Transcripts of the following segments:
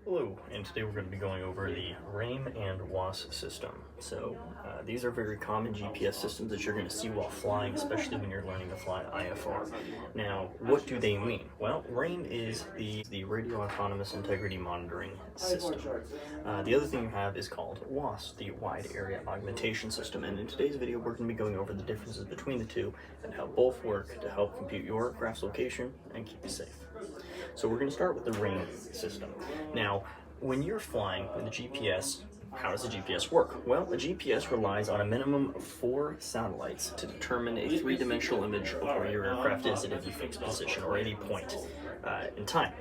Hello, and today we're going to be going over the RAIM and WAAS system. So these are very common GPS systems that you're going to see while flying, especially when you're learning to fly IFR. Now, what do they mean? Well, RAIM is the Radio Autonomous Integrity Monitoring System. The other thing you have is called WAAS, the Wide Area Augmentation System. And in today's video, we're going to be going over the differences between the two and how both work to help compute your aircraft's location and keep you safe. So we're going to start with the RAIM system. Now, when you're flying with a GPS, how does the GPS work? Well, a GPS relies on a minimum of 4 satellites to determine a 3-dimensional image of where your aircraft is at any fixed position or any point in time.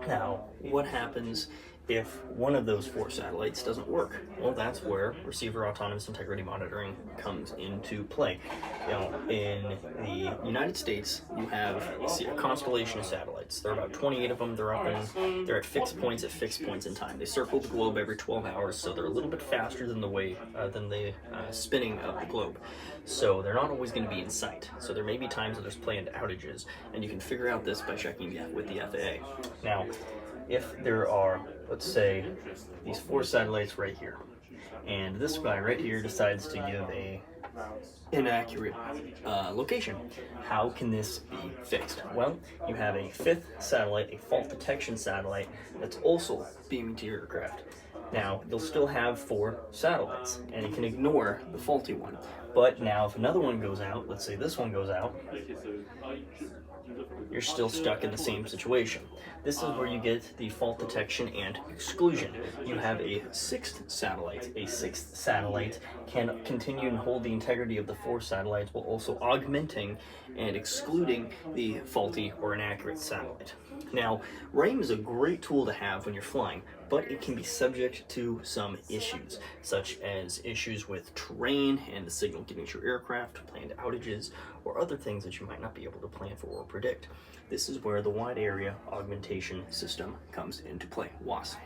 Now, what happens if one of those 4 satellites doesn't work? Well, that's where receiver autonomous integrity monitoring comes into play. Now, in the United States, you have a constellation of satellites. There are about 28 of them. They're at fixed points in time. They circle the globe every 12 hours, so they're a little bit faster than the spinning of the globe. So they're not always going to be in sight. So there may be times that there's planned outages, and you can figure out this by checking with the FAA. Now, if there are, let's say, these 4 satellites right here, and this guy right here decides to give a inaccurate location, how can this be fixed? Well, you have a 5th satellite, a fault detection satellite, that's also beaming to your aircraft. Now, you'll still have 4 satellites, and you can ignore the faulty one. But now, if another one goes out, let's say this one goes out, you're still stuck in the same situation. This is where you get the fault detection and exclusion. You have a 6th satellite. A 6th satellite can continue and hold the integrity of the 4 satellites while also augmenting and excluding the faulty or inaccurate satellite. Now, RAIM is a great tool to have when you're flying, but it can be subject to some issues, such as issues with terrain and the signal getting to your aircraft, planned outages, or other things that you might not be able to plan for or predict. This is where the Wide Area Augmentation System comes into play, WAAS.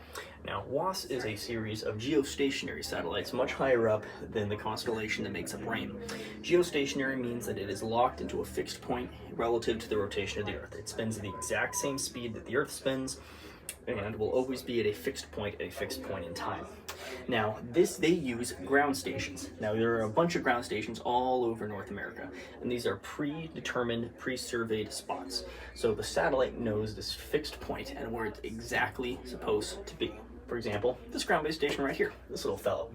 Now, WAAS is a series of geostationary satellites much higher up than the constellation that makes up RAIM. Geostationary means that it is locked into a fixed point relative to the rotation of the Earth. It spins at the exact same speed that the Earth spins, and will always be at a fixed point in time. Now, they use ground stations. Now, there are a bunch of ground stations all over North America, and these are predetermined, pre-surveyed spots. So the satellite knows this fixed point and where it's exactly supposed to be. For example, this ground-based station right here, this little fellow.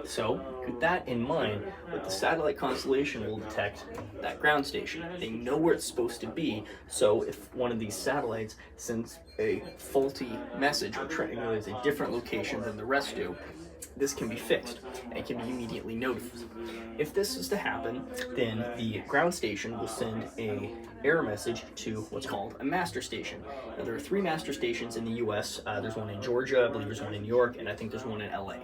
So, with that in mind, what the satellite constellation will detect that ground station. They know where it's supposed to be, so if one of these satellites sends a faulty message or triangulates a different location than the rest do, this can be fixed and can be immediately notified. If this is to happen, then the ground station will send an error message to what's called a master station. Now, there are 3 master stations in the US. There's one in Georgia, I believe there's one in New York, and I think there's one in LA.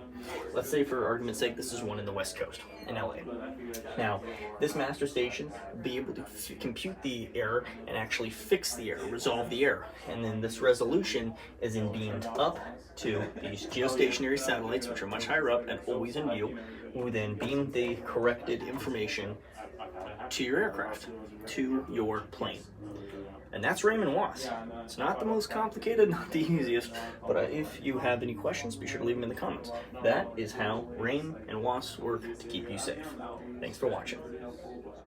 Let's say, for argument's sake, this is one in the West Coast, in LA. Now, this master station will be able to compute the error and actually fix the error, resolve the error. And then this resolution is then beamed up to these geostationary satellites, which are much higher up and always in view, who then beam the corrected information to your aircraft, to your plane. And that's RAIM and WAAS. It's not the most complicated, not the easiest, but if you have any questions, be sure to leave them in the comments. That is how RAIM and WAAS work to keep you safe. Thanks for watching.